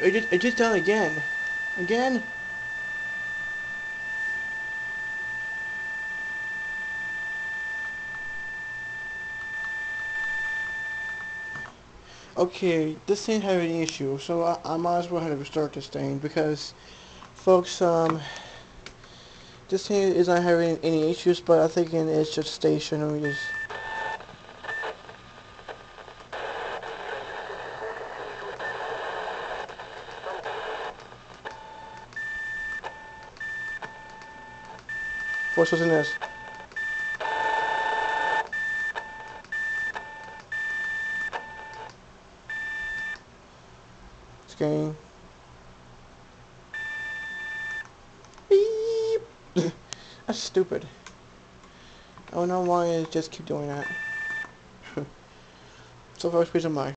It just done again. Again? Okay, this ain't having any issue, so I might as well have to restart this thing because, folks, this thing is not having any issues, but I think it's just station. Let me just. What's in this? Scanning. Beep. That's stupid. I don't know why it just keep doing that. So, folks, please don't mind.